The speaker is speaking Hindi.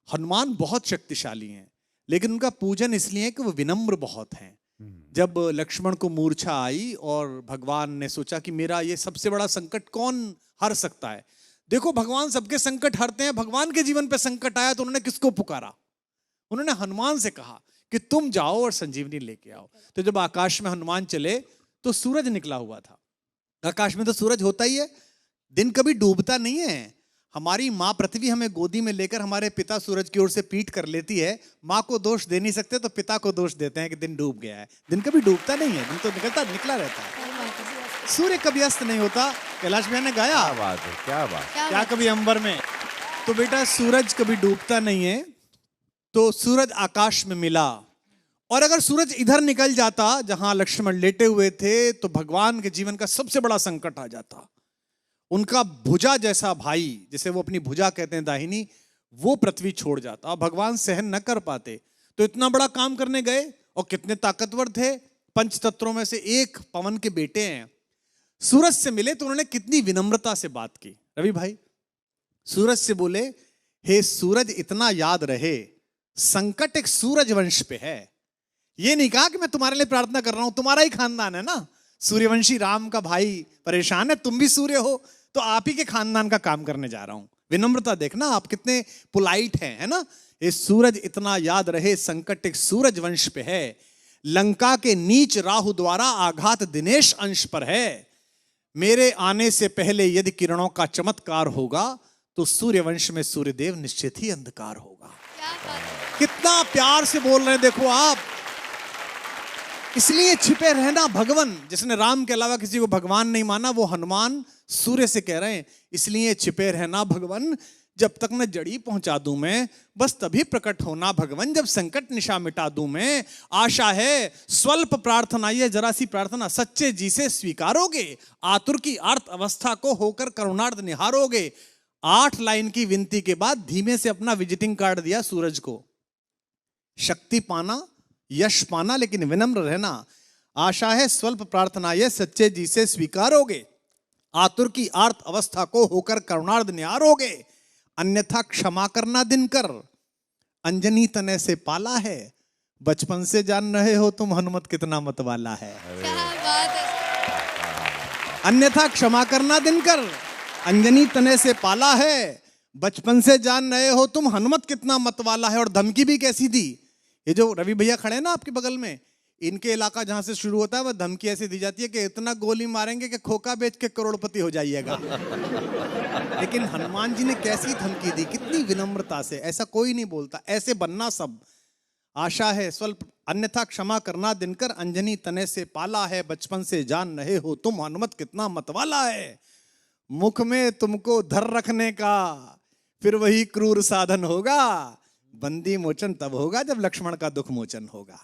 हनुमान बहुत शक्तिशाली हैं, लेकिन उनका पूजन इसलिए है कि वो विनम्र बहुत हैं। जब लक्ष्मण को मूर्छा आई और भगवान ने सोचा कि मेरा ये सबसे बड़ा संकट कौन हर सकता है, देखो भगवान सबके संकट हरते हैं, भगवान के जीवन पे संकट आया तो उन्होंने किसको पुकारा? उन्होंने हनुमान से कहा कि तुम जाओ और संजीवनी लेके आओ। तो जब आकाश में हनुमान चले तो सूरज निकला हुआ था। आकाश में तो सूरज होता ही है, दिन कभी डूबता नहीं है। हमारी माँ पृथ्वी हमें गोदी में लेकर हमारे पिता सूरज की ओर से पीठ कर लेती है। माँ को दोष दे नहीं सकते तो पिता को दोष देते हैं कि दिन डूब गया है। दिन कभी डूबता नहीं है, दिन तो निकला रहता है। सूर्य कभी अस्त नहीं होता। कैलाश भैया ने गाया, क्या बात है, क्या बात, क्या कभी अंबर में। तो बेटा सूरज कभी डूबता नहीं है। तो सूरज आकाश में मिला, और अगर सूरज इधर निकल जाता जहां लक्ष्मण लेटे हुए थे तो भगवान के जीवन का सबसे बड़ा संकट आ जाता। उनका भुजा जैसा भाई, जिसे वो अपनी भुजा कहते हैं दाहिनी, वो पृथ्वी छोड़ जाता। भगवान सहन न कर पाते, तो इतना बड़ा काम करने गए, और कितने ताकतवर थे, पंच तत्वों में से एक पवन के बेटे हैं। सूरज से मिले तो उन्होंने कितनी विनम्रता से बात की। रवि भाई सूरज से बोले, हे सूरज इतना याद रहे संकट एक सूरज वंश पे है। ये नहीं कहा कि मैं तुम्हारे लिए प्रार्थना कर रहा हूं, तुम्हारा ही खानदान है ना, सूर्यवंशी राम का भाई परेशान है, तुम भी सूर्य हो तो आप ही के खानदान का काम करने जा रहा हूं। विनम्रता देखना आप कितने पोलाइट हैं, है ना। ये सूरज इतना याद रहे संकट एक सूरज वंश पे है, लंका के नीच राहु द्वारा आघात दिनेश अंश पर है। मेरे आने से पहले यदि किरणों का चमत्कार होगा तो सूर्यवंश में सूर्यदेव निश्चित ही अंधकार होगा। कितना प्यार से बोल रहे हैं देखो आप। इसलिए छिपे रहना भगवान। जिसने राम के अलावा किसी को भगवान नहीं माना वो हनुमान सूर्य से कह रहे हैं, इसलिए छिपे रहना भगवान, जब तक न जड़ी पहुंचा दूं मैं, बस तभी प्रकट होना भगवान, जब संकट निशा मिटा दूं मैं। आशा है स्वल्प प्रार्थना, ये जरा सी प्रार्थना सच्चे जी से स्वीकारोगे, आतुर की आर्त अवस्था को होकर करुणार्थ निहारोगे। 8 लाइन की विनती के बाद धीमे से अपना विजिटिंग कार्ड दिया सूरज को। शक्ति पाना, यश पाना, लेकिन विनम्र रहना। आशा है स्वल्प प्रार्थना ये सच्चे जी से स्वीकारोगे, आतुर की आर्त अवस्था को होकर करुणार्थ निहारोगे। अन्यथा क्षमा करना दिनकर, अंजनी तने से पाला है, बचपन से जान रहे हो तुम हनुमत कितना मतवाला है। अन्यथा क्षमा करना दिनकर, अंजनी तने से पाला है, बचपन से जान रहे हो तुम हनुमत कितना मतवाला है। और धमकी भी कैसी दी। ये जो रवि भैया खड़े हैं ना आपके बगल में, इनके इलाका जहां से शुरू होता है वह धमकी ऐसी दी जाती है कि इतना गोली मारेंगे कि खोखा बेच के करोड़पति हो जाइएगा। लेकिन हनुमान जी ने कैसी धमकी दी, कितनी विनम्रता से। ऐसा कोई नहीं बोलता, ऐसे बनना सब। आशा है स्वल्प, अन्यथा क्षमा करना दिनकर, अंजनी तने से पाला है, बचपन से जान रहे हो तुम हनुमत कितना मतवाला है। मुख में तुमको धर रखने का फिर वही क्रूर साधन होगा, बंदी मोचन तब होगा जब लक्ष्मण का दुख मोचन होगा।